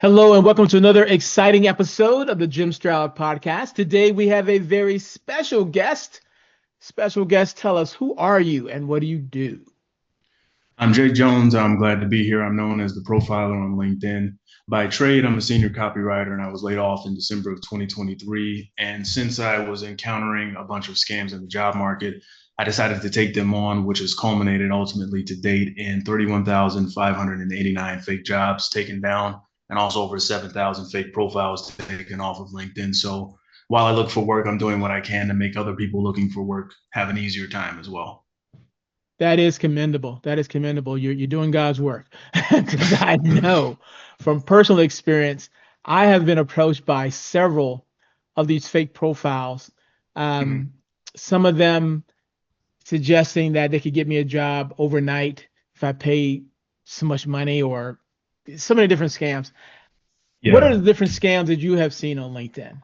Hello and welcome to another exciting episode of the Jim Stroud podcast. Today we have a very special guest. Special guest, tell us who are you and what do you do? I'm Jay Jones. I'm glad to be here. I'm known as the profiler on LinkedIn. By trade, I'm a senior copywriter and I was laid off in December of 2023. And since I was encountering a bunch of scams in the job market, I decided to take them on, which has culminated ultimately to date in 31,589 fake jobs taken down and also over 7,000 fake profiles taken off of LinkedIn. So while I look for work, I'm doing what I can to make other people looking for work have an easier time as well. That is commendable. That is commendable. You're doing God's work. Because I know from personal experience, I have been approached by several of these fake profiles. Mhm. Um, some of them suggesting that they could get me a job overnight if I pay so much money or so many different scams. What are Yeah. the different scams that you have seen on LinkedIn?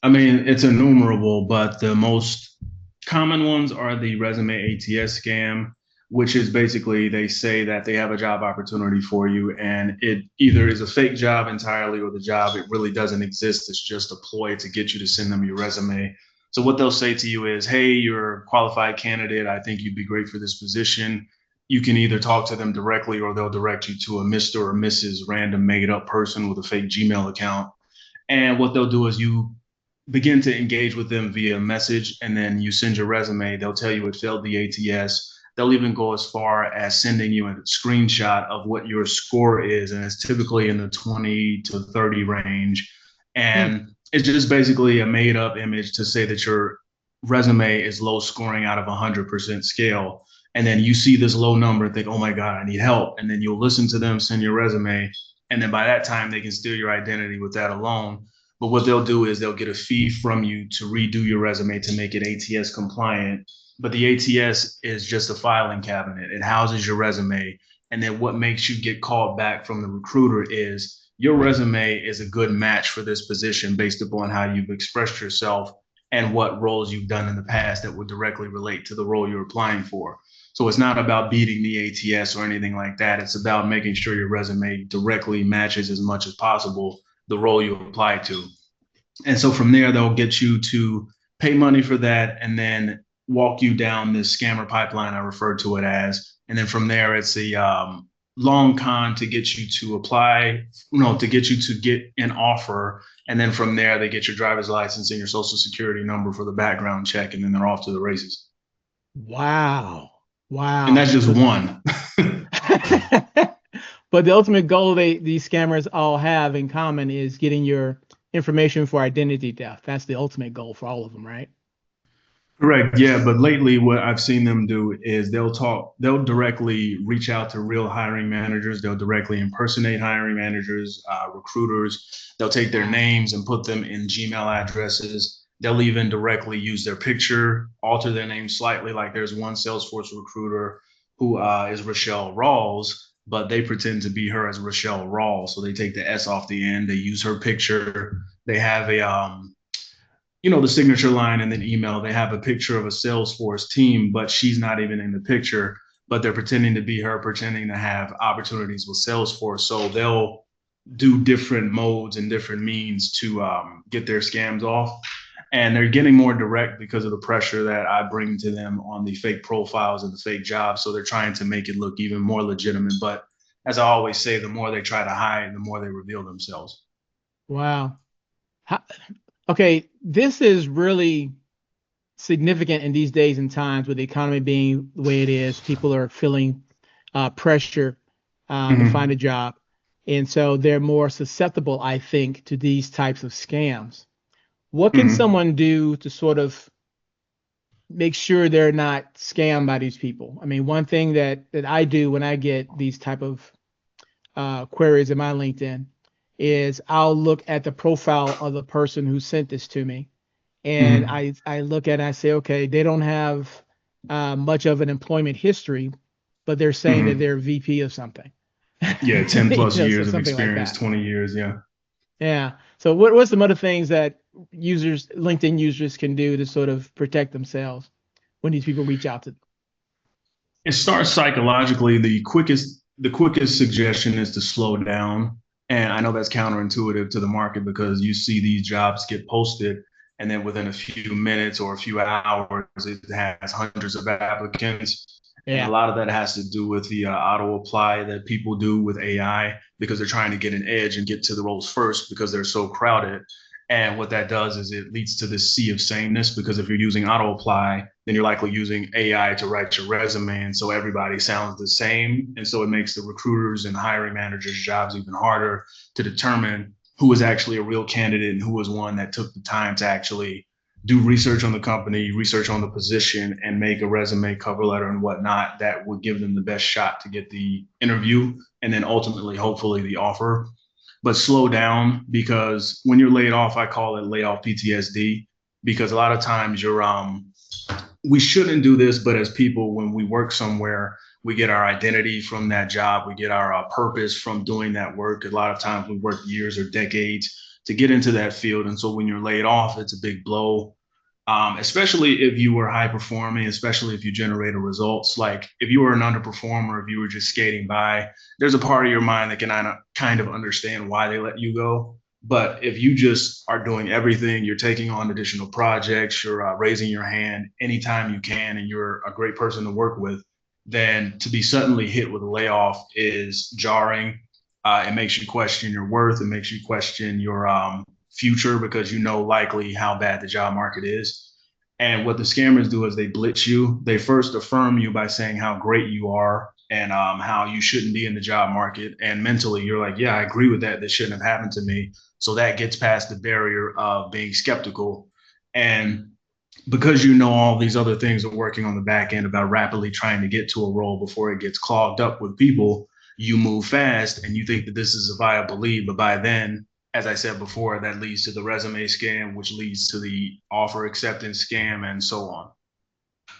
I mean, it's innumerable, but the most common ones are the resume ATS scam, which is basically they say that they have a job opportunity for you, and it either is a fake job entirely or the job it really doesn't exist. It's just a ploy to get you to send them your resume. So what they'll say to you is, "Hey, you're a qualified candidate. I think you'd be great for this position." You can either talk to them directly or they'll direct you to a Mr. or Mrs. random made up person with a fake Gmail account. And what they'll do is you begin to engage with them via message and then you send your resume. They'll tell you it failed the ATS. They'll even go as far as sending you a screenshot of what your score is, and it's typically in the 20 to 30 range. Hmm. And it's just basically a made up image to say that your resume is low scoring out of a 100% scale. And then you see this low number and think, oh my God, I need help. And then you'll listen to them, send your resume. And then by that time, they can steal your identity with that alone. But what they'll do is they'll get a fee from you to redo your resume to make it ATS compliant. But the ATS is just a filing cabinet. It houses your resume. And then what makes you get called back from the recruiter is your resume is a good match for this position based upon how you've expressed yourself and what roles you've done in the past that would directly relate to the role you're applying for. So it's not about beating the ATS or anything like that. It's about making sure your resume directly matches as much as possible the role you apply to. And so from there, they'll get you to pay money for that and then walk you down this scammer pipeline, I refer to it as. And then from there, it's a long con to get you to apply, to get you to get an offer. And then from there, they get your driver's license and your social security number for the background check. And then they're off to the races. Wow. And that's Wow. just one. But the ultimate goal these scammers all have in common is getting your information for identity theft. That's the ultimate goal for all of them, right? Correct. Yeah. But lately, what I've seen them do is they'll directly reach out to real hiring managers. They'll directly impersonate hiring managers, recruiters. They'll take their Wow. names and put them in Gmail addresses. They'll even directly use their picture, alter their name slightly. Like there's one Salesforce recruiter who is Rochelle Rawls, but they pretend to be her as Rochelle Rawls. So they take the S off the end. They use her picture. They have the signature line and then email, they have a picture of a Salesforce team, but she's not even in the picture, but they're pretending to be her, pretending to have opportunities with Salesforce. So they'll do different modes and different means to get their scams off. And they're getting more direct because of the pressure that I bring to them on the fake profiles and the fake jobs. So they're trying to make it look even more legitimate. But as I always say, the more they try to hide, the more they reveal themselves. Wow. How, okay, this is really significant in these days and times with the economy being the way it is. People are feeling pressure to find Mm-hmm. a job. And so they're more susceptible, I think, to these types of scams. What can Mm-hmm. someone do to sort of make sure they're not scammed by these people? I mean, one thing that I do when I get these type of queries in my LinkedIn is I'll look at the profile of the person who sent this to me, and Mm-hmm. I look at it and I say, okay, they don't have much of an employment history, but they're saying that Mm-hmm. they're VP of something, Yeah, 10 plus so years of something like experience, that. 20 years. Yeah. Yeah. So what's some other things that LinkedIn users can do to sort of protect themselves when these people reach out to them? It starts psychologically. The quickest suggestion is to slow down And I know that's counterintuitive to the market because you see these jobs get posted, and then within a few minutes or a few hours, it has hundreds of applicants. And a Yeah. lot of that has to do with the auto apply that people do with AI because they're trying to get an edge and get to the roles first because they're so crowded. And what that does is it leads to this sea of sameness because if you're using auto apply, then you're likely using AI to write your resume. And so everybody sounds the same. And so it makes the recruiters and hiring managers' jobs even harder to determine who was actually a real candidate and who was one that took the time to actually do research on the company, research on the position, and make a resume, cover letter, and whatnot that would give them the best shot to get the interview and then ultimately, hopefully, the offer. But slow down because when you're laid off, I call it layoff PTSD because a lot of times we shouldn't do this, but as people, when we work somewhere, we get our identity from that job. We get our purpose from doing that work. A lot of times we work years or decades to get into that field. And so when you're laid off, it's a big blow, especially if you were high performing, especially if you generated results. Like if you were an underperformer, if you were just skating by, there's a part of your mind that can kind of understand why they let you go. But if you just are doing everything, you're taking on additional projects, you're raising your hand anytime you can, and you're a great person to work with, then to be suddenly hit with a layoff is jarring. It makes you question your worth. It makes you question your future because you know likely how bad the job market is. And what the scammers do is they blitz you. They first affirm you by saying how great you are and how you shouldn't be in the job market. And mentally, you're like, yeah, I agree with that. This shouldn't have happened to me. So that gets past the barrier of being skeptical. And because you know all these other things are working on the back end about rapidly trying to get to a role before it gets clogged up with people, you move fast and you think that this is a viable lead. But by then, as I said before, that leads to the resume scam, which leads to the offer acceptance scam, and so on.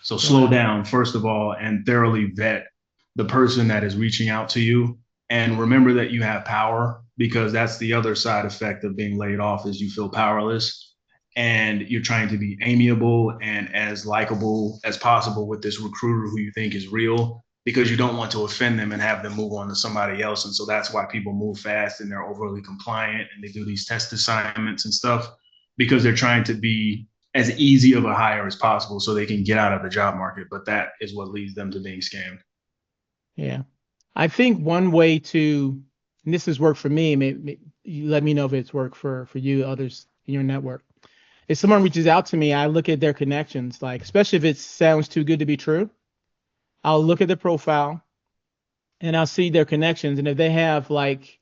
So slow Wow. down, first of all, and thoroughly vet the person that is reaching out to you. And remember that you have power because that's the other side effect of being laid off is you feel powerless and you're trying to be amiable and as likable as possible with this recruiter who you think is real because you don't want to offend them and have them move on to somebody else. And so that's why people move fast and they're overly compliant and they do these test assignments and stuff because they're trying to be as easy of a hire as possible so they can get out of the job market. But that is what leads them to being scammed. Yeah. I think one way to, and this has worked for me, you let me know if it's worked for you, others in your network. If someone reaches out to me, I look at their connections, like especially if it sounds too good to be true, I'll look at the profile and I'll see their connections. And if they have like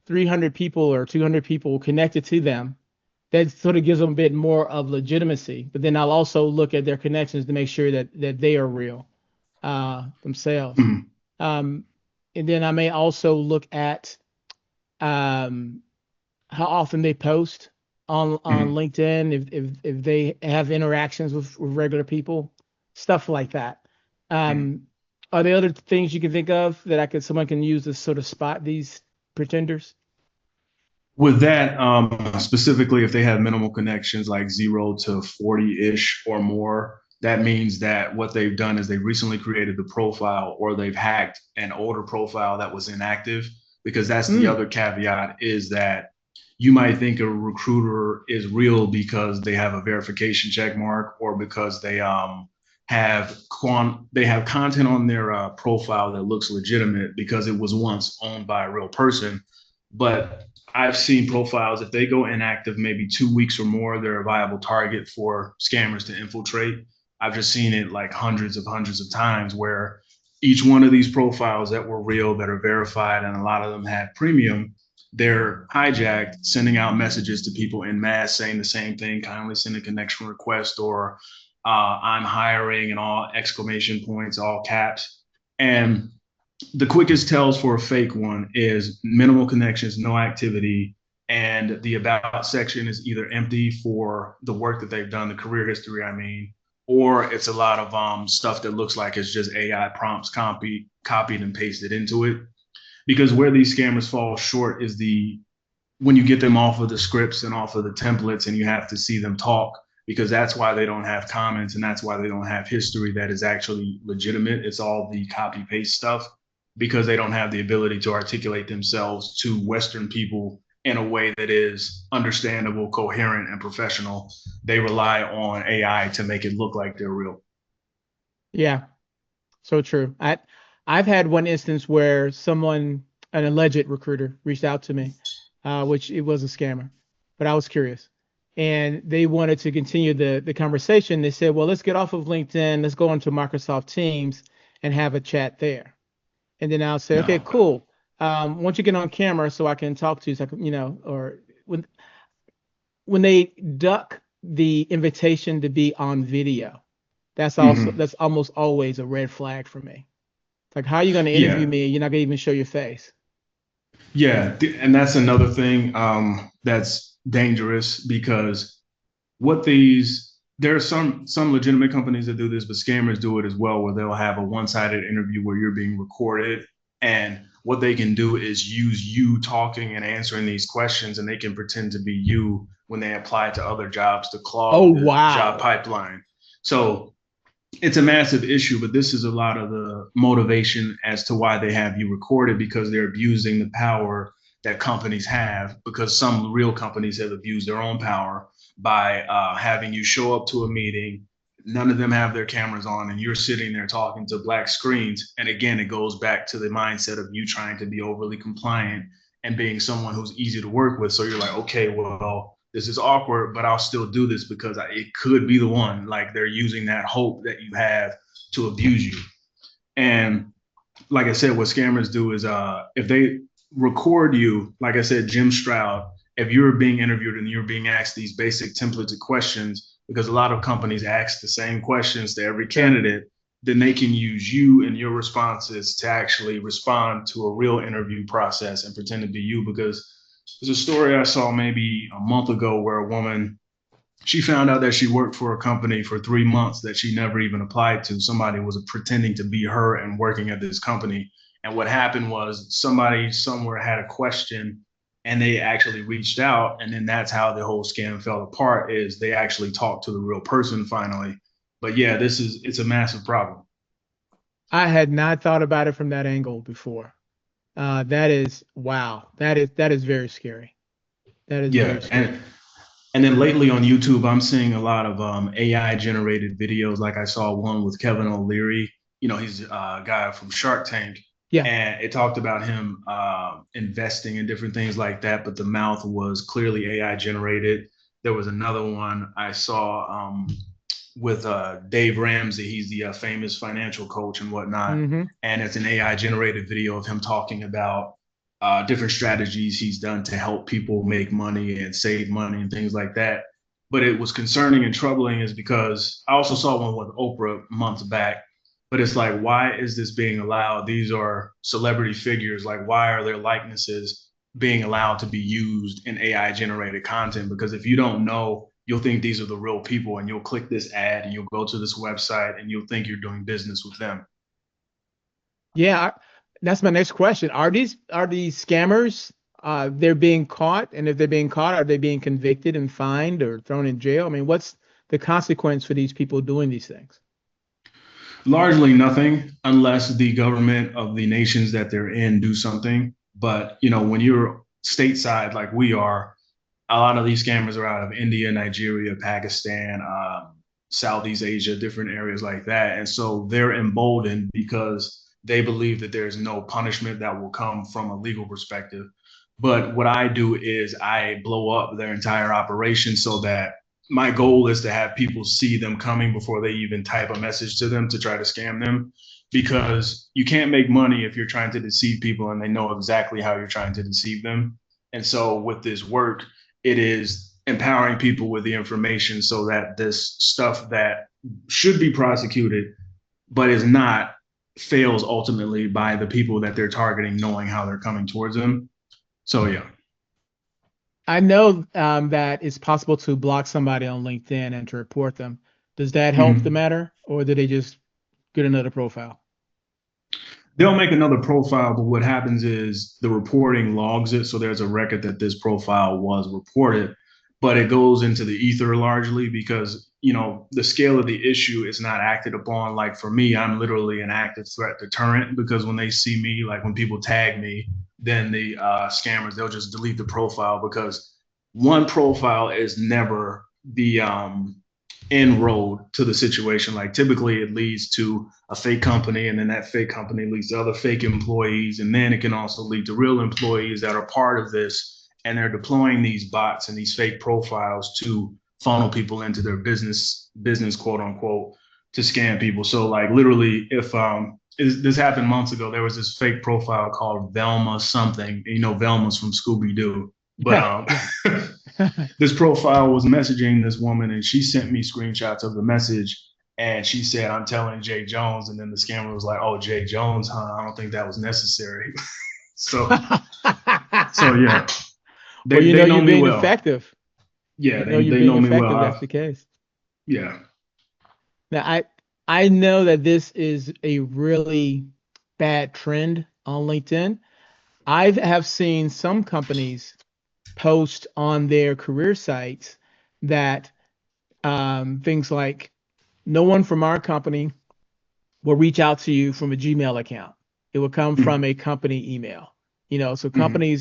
300 people or 200 people connected to them, that sort of gives them a bit more of legitimacy. But then I'll also look at their connections to make sure that they are real themselves. Mhm. Um, and then I may also look at um, how often they post on Mhm. LinkedIn, if they have interactions with regular people, stuff like that. Mhm. Um, are there other things you can think of that someone can use to sort of spot these pretenders? With that, specifically, if they have minimal connections like 0 to 40-ish or more, that means that what they've done is they recently created the profile or they've hacked an older profile that was inactive. Because that's the Mm, other caveat is that you might think a recruiter is real because they have a verification check mark or because they have content on their profile that looks legitimate because it was once owned by a real person. But I've seen profiles, if they go inactive maybe 2 weeks or more, they're a viable target for scammers to infiltrate. I've just seen it like hundreds of times where each one of these profiles that were real, that are verified, and a lot of them had premium, they're hijacked, sending out messages to people in mass saying the same thing, kindly send a connection request or I'm hiring and all exclamation points, all caps. And the quickest tells for a fake one is minimal connections, no activity, and the about section is either empty for the work that they've done, the career history, I mean, or it's a lot of stuff that looks like it's just AI prompts copied and pasted into it. Because where these scammers fall short is the when you get them off of the scripts and off of the templates and you have to see them talk because that's why they don't have comments and that's why they don't have history that is actually legitimate. It's all the copy paste stuff because they don't have the ability to articulate themselves to Western people in a way that is understandable, coherent, and professional. They rely on AI to make it look like they're real. Yeah, so true. I've had one instance where someone, an alleged recruiter, reached out to me, which it was a scammer, but I was curious, and they wanted to continue the conversation. They said, "Well, let's get off of LinkedIn. Let's go onto Microsoft Teams and have a chat there." And then I'll say, "Okay, No. cool. Once you get on camera, so I can talk to you, so I can, or when they duck the invitation to be on video, Mm-hmm. that's almost always a red flag for me. It's like, how are you going to interview Yeah. me? You're not going to even show your face. Yeah. And that's another thing that's dangerous because what these there are some legitimate companies that do this, but scammers do it as well, where they'll have a one-sided interview where you're being recorded, and what they can do is use you talking and answering these questions, and they can pretend to be you when they apply to other jobs to Oh, clog the job wow. pipeline. So it's a massive issue, but this is a lot of the motivation as to why they have you recorded, because they're abusing the power that companies have, because some real companies have abused their own power by having you show up to a meeting. None of them have their cameras on, and you're sitting there talking to black screens. And again, it goes back to the mindset of you trying to be overly compliant and being someone who's easy to work with. So you're like, okay, well, this is awkward, but I'll still do this because it could be the one. Like, they're using that hope that you have to abuse you. And like I said, what scammers do is if they record you, like I said, Jim Stroud, if you're being interviewed and you're being asked these basic templated questions, because a lot of companies ask the same questions to every Sure. candidate, then they can use you and your responses to actually respond to a real interview process and pretend to be you. Because there's a story I saw maybe a month ago where a woman, she found out that she worked for a company for 3 months that she never even applied to. Somebody was pretending to be her and working at this company. And what happened was somebody somewhere had a question and they actually reached out. And then that's how the whole scam fell apart, is they actually talked to the real person finally. But yeah, it's a massive problem. I had not thought about it from that angle before. That is, wow. That is very scary. That is very Yeah. scary. And then lately on YouTube, I'm seeing a lot of AI generated videos. Like I saw one with Kevin O'Leary. He's a guy from Shark Tank, Yeah. and it talked about him investing in different things like that. But the mouth was clearly AI generated. There was another one I saw with Dave Ramsey. He's the famous financial coach and whatnot. Hmm. And it's an AI generated video of him talking about different strategies he's done to help people make money and save money and things like that. But it was concerning and troubling is because I also saw one with Oprah months back. But it's like, why is this being allowed? These are celebrity figures. Like, why are their likenesses being allowed to be used in AI generated content? Because if you don't know, you'll think these are the real people, and you'll click this ad and you'll go to this website and you'll think you're doing business with them. Yeah. That's my next question. Are these scammers, they're being caught? And if they're being caught, are they being convicted and fined or thrown in jail? I mean, what's the consequence for these people doing these things? Largely nothing, unless the government of the nations that they're in do something. But when you're stateside like we are, a lot of these scammers are out of India, Nigeria, Pakistan, Southeast Asia, different areas like that. And so they're emboldened because they believe that there's no punishment that will come from a legal perspective. But what I do is I blow up their entire operation, so that my goal is to have people see them coming before they even type a message to them to try to scam them. Because you can't make money if you're trying to deceive people and they know exactly how you're trying to deceive them. And so with this work, it is empowering people with the information so that this stuff that should be prosecuted but is not, fails ultimately by the people that they're targeting knowing how they're coming towards them. So yeah. I know that it's possible to block somebody on LinkedIn and to report them. Does that help the Mm-hmm. matter, or do they just get another profile? They'll make another profile, but what happens is the reporting logs it, so there's a record that this profile was reported. but it goes into the ether largely because, the scale of the issue is not acted upon. Like for me, I'm literally an active threat deterrent because when they see me, like when people tag me, then the scammers, they'll just delete the profile because one profile is never the inroad to the situation. Like typically it leads to a fake company, and then that fake company leads to other fake employees, and then it can also lead to real employees that are part of this, and they're deploying these bots and these fake profiles to funnel people into their business quote unquote, to scam people. So like literally, if this happened months ago, there was this fake profile called Velma something. Velma's from Scooby Doo, but Yeah, yeah. this profile was messaging this woman, and she sent me screenshots of the message, and she said, "I'm telling Jay Jones," and then the scammer was like, "Oh, Jay Jones, huh? I don't think that was necessary." so so yeah, Well, they know you're me being well. effective. Yeah, You know you're they being know me well. effective. That's the case. Yeah. Now, I know that this is a really bad trend on LinkedIn. I have seen some companies post on their career sites that things like no one from our company will reach out to you from a Gmail account. It will come from Mm-hmm. a company email. So Mm-hmm.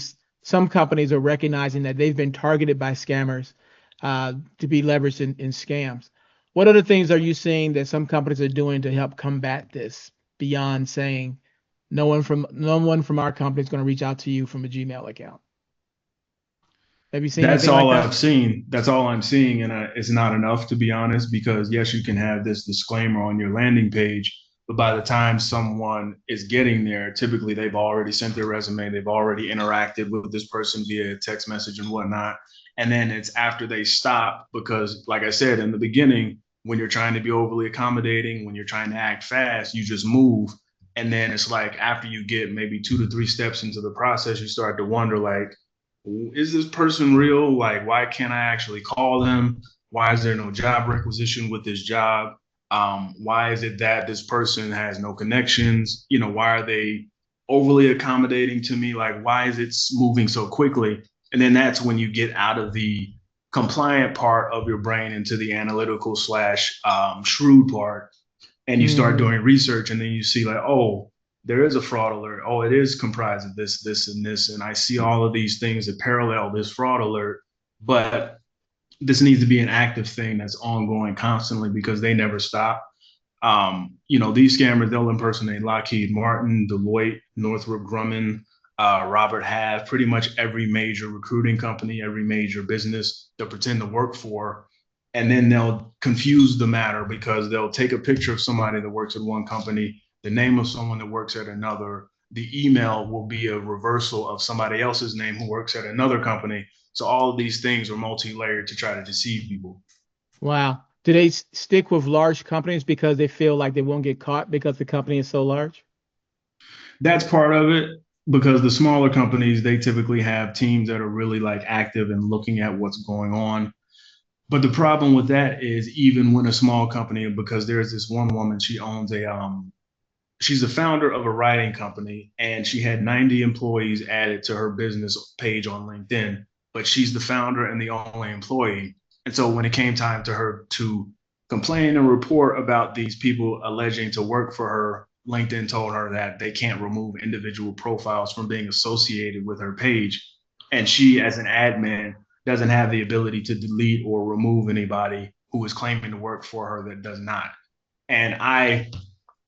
some companies are recognizing that they've been targeted by scammers to be leveraged in scams. What other things are you seeing that some companies are doing to help combat this beyond saying no one from our company is going to reach out to you from a Gmail account? Have you seen That's anything like all that? I've seen. That's all I'm seeing, and it's not enough to be honest. Because yes, you can have this disclaimer on your landing page, but by the time someone is getting there, typically they've already sent their resume, they've already interacted with this person via text message and whatnot, and then it's after they stop because, like I said in the beginning, when you're trying to be overly accommodating, when you're trying to act fast, you just move, and then it's like after you get maybe 2 to 3 steps into the process, you start to wonder like, is this person real? Like, why can't I actually call them? Why is there no job requisition with this job? Why is it that this person has no connections? Why are they overly accommodating to me? Like, why is it moving so quickly? And then that's when you get out of the compliant part of your brain into the analytical slash shrewd part, and you start Hmm. doing research, and then you see like, oh, there is a fraud alert. Oh, it is comprised of this and this, and I see all of these things that parallel this fraud alert. But this needs to be an active thing that's ongoing constantly because they never stop. These scammers, they'll impersonate Lockheed Martin, Deloitte, Northrop Grumman, Robert Half, pretty much every major recruiting company, every major business they'll pretend to work for. And then they'll confuse the matter because they'll take a picture of somebody that works at one company, the name of someone that works at another. The email will be a reversal of somebody else's name who works at another company. So all of these things are multi-layered to try to deceive people. Wow. Do they stick with large companies because they feel like they won't get caught because the company is so large? That's part of it because the smaller companies, they typically have teams that are really like active and looking at what's going on. But the problem with that is even when a small company, because there's this one woman, she owns she's a founder of a writing company, and she had 90 employees added to her business page on LinkedIn, but she's the founder and the only employee. And so when it came time to her to complain and report about these people alleging to work for her, LinkedIn told her that they can't remove individual profiles from being associated with her page. And she, as an admin, doesn't have the ability to delete or remove anybody who is claiming to work for her that does not. And I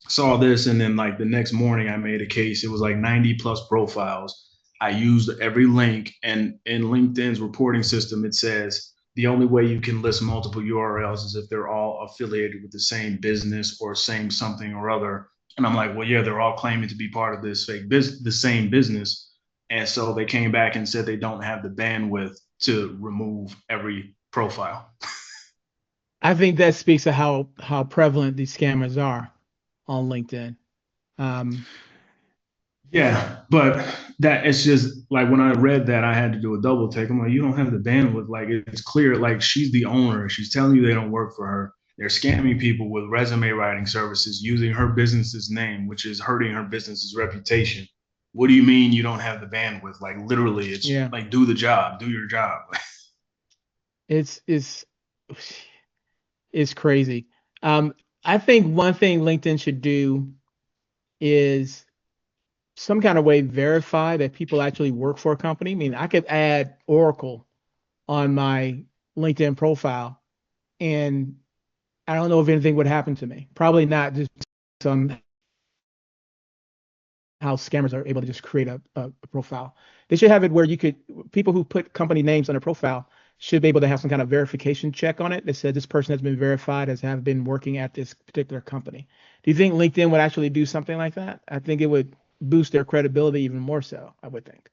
saw this, and then like the next morning I made a case. It was like 90 plus profiles. I used every link, and in LinkedIn's reporting system it says the only way you can list multiple URLs is if they're all affiliated with the same business or same something or other. And I'm like, well, yeah, they're all claiming to be part of this fake business, the same business. And so they came back and said they don't have the bandwidth to remove every profile. I think that speaks to how prevalent these scammers are on LinkedIn. Um, Yeah, but that it's just like when I read that, I had to do a double take. I'm like, you don't have the bandwidth. Like it's clear, like she's the owner. She's telling you they don't work for her. They're scamming people with resume writing services using her business's name, which is hurting her business's reputation. What do you mean you don't have the bandwidth? Like literally, it's yeah. like do the job, do your job. It's it's crazy. Um, I think one thing LinkedIn should do is some kind of way verify that people actually work for a company. I mean, I could add Oracle on my LinkedIn profile, and I don't know if anything would happen to me. Probably not. Just some how scammers are able to just create a profile. They should have it where you could people who put company names on a profile should be able to have some kind of verification check on it that said this person has been verified as have been working at this particular company. Do you think LinkedIn would actually do something like that? I think it would boost their credibility even more so, I would think.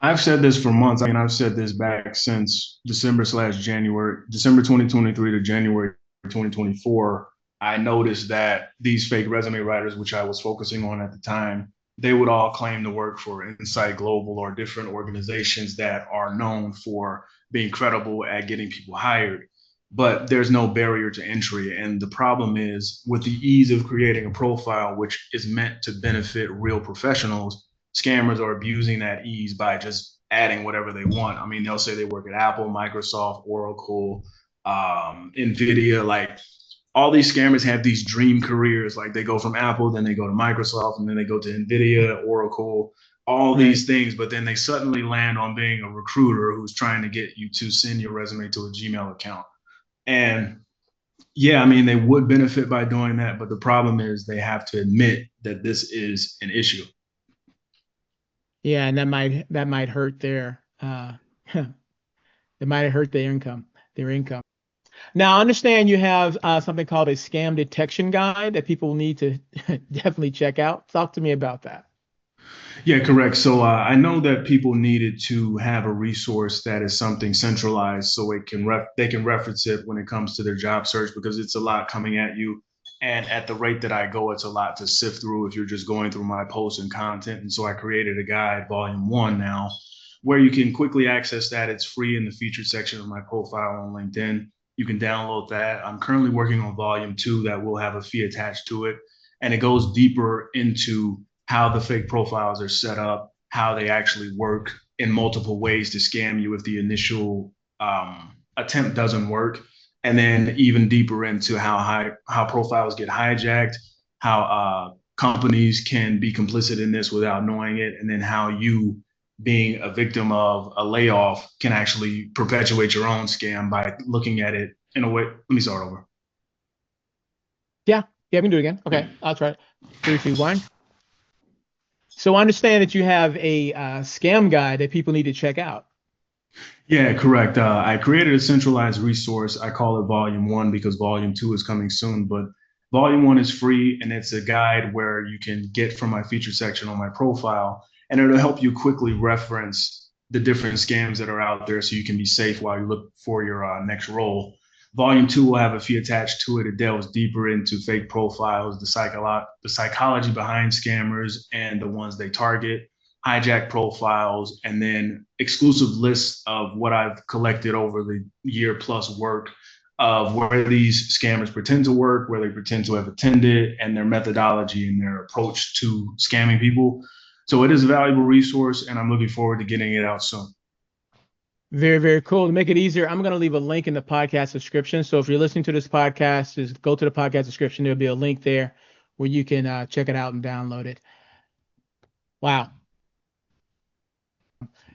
I've said this for months. I mean, I've said this back since December 2023 to January 2024. I noticed that these fake resume writers, which I was focusing on at the time, they would all claim to work for Insight Global or different organizations that are known for being credible at getting people hired. But there's no barrier to entry. And the problem is with the ease of creating a profile, which is meant to benefit real professionals, scammers are abusing that ease by just adding whatever they want. I mean, they'll say they work at Apple, Microsoft, Oracle, Nvidia. Like all these scammers have these dream careers. Like they go from Apple, then they go to Microsoft, and then they go to Nvidia, Oracle, all Right. these things. But then they suddenly land on being a recruiter who's trying to get you to send your resume to a Gmail account. And yeah, I mean, they would benefit by doing that, but the problem is they have to admit that this is an issue. Yeah, and that might hurt their it might hurt their income. Now, I understand you have something called a scam detection guide that people need to definitely check out. Talk to me about that. Yeah, correct. So I know that people needed to have a resource that is something centralized, so they can reference it when it comes to their job search because it's a lot coming at you, and at the rate that I go, it's a lot to sift through if you're just going through my posts and content. And so I created a guide, volume one now, where you can quickly access that. It's free in the featured section of my profile on LinkedIn. You can download that. I'm currently working on volume two that will have a fee attached to it, and it goes deeper into how the fake profiles are set up, how they actually work in multiple ways to scam you if the initial attempt doesn't work, and then even deeper into how profiles get hijacked, how companies can be complicit in this without knowing it, and then how you being a victim of a layoff can actually perpetuate your own scam by looking at it in a way. Let me start over. Yeah, yeah, we can do it again. Okay, I'll try it. 3, 2, 1. So I understand that you have a scam guide that people need to check out. Yeah, correct. I created a centralized resource. I call it Volume One because Volume Two is coming soon. But Volume One is free, and it's a guide where you can get from my feature section on my profile, and it'll help you quickly reference the different scams that are out there, so you can be safe while you look for your next role. Volume Two will have a fee attached to it. It delves deeper into fake profiles, the psychology behind scammers, and the ones they target, hijack profiles, and then exclusive lists of what I've collected over the year plus work of where these scammers pretend to work, where they pretend to have attended, and their methodology and their approach to scamming people. So it is a valuable resource, and I'm looking forward to getting it out soon. Very, very cool. To make it easier, I'm going to leave a link in the podcast description. So if you're listening to this podcast, just go to the podcast description. There'll be a link there where you can check it out and download it. Wow,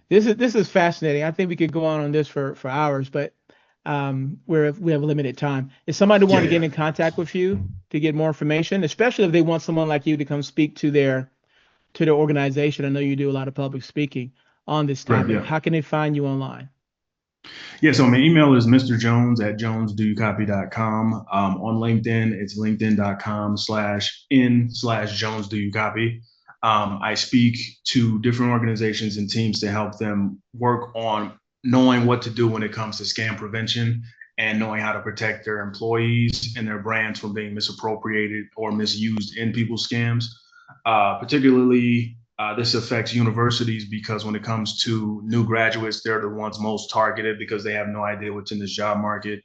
this is fascinating. I think we could go on this for hours, but we have limited time. If somebody Yeah, want to yeah. get in contact with you to get more information, especially if they want someone like you to come speak to their organization, I know you do a lot of public speaking on this Correct. topic. Yeah. How can they find you online? Yeah, so my email is mrjones at jonesdoyoukopy.com. On LinkedIn, it's linkedin.com/in/jonesdoyoukopy. I speak to different organizations and teams to help them work on knowing what to do when it comes to scam prevention and knowing how to protect their employees and their brands from being misappropriated or misused in people's scams. Particularly, this affects universities because when it comes to new graduates, they're the ones most targeted because they have no idea what's in this job market.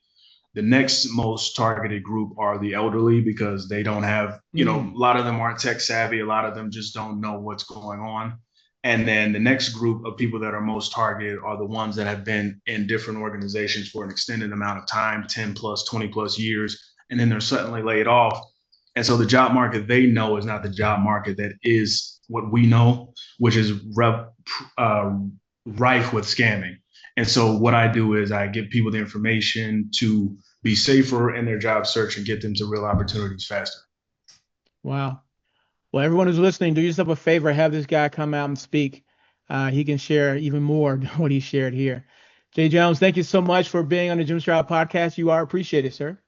The next most targeted group are the elderly because they don't have, a Mm, lot of them aren't tech savvy. A lot of them just don't know what's going on. And then the next group of people that are most targeted are the ones that have been in different organizations for an extended amount of time, 10 plus, 20 plus years, and then they're suddenly laid off. And so the job market they know is not the job market that is what we know, which is rife with scamming. And so what I do is I give people the information to be safer in their job search and get them to real opportunities faster. Wow. Well, everyone who's listening, do yourself a favor, have this guy come out and speak. He can share even more than what he shared here. Jay Jones, thank you so much for being on the Jim Stroud podcast. You are appreciated, sir.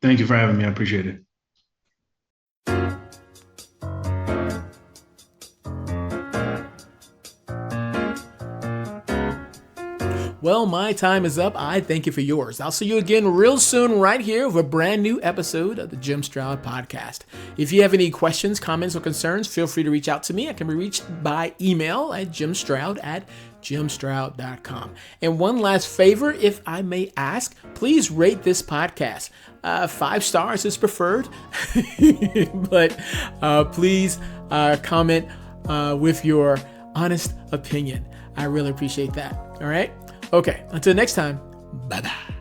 Thank you for having me. I appreciate it. Well, my time is up. I thank you for yours. I'll see you again real soon right here with a brand new episode of the Jim Stroud Podcast. If you have any questions, comments, or concerns, feel free to reach out to me. I can be reached by email at jimstroud@jimstroud.com. And one last favor, if I may ask, please rate this podcast. 5 stars is preferred, but please comment with your honest opinion. I really appreciate that. All right? Okay, until next time, bye-bye.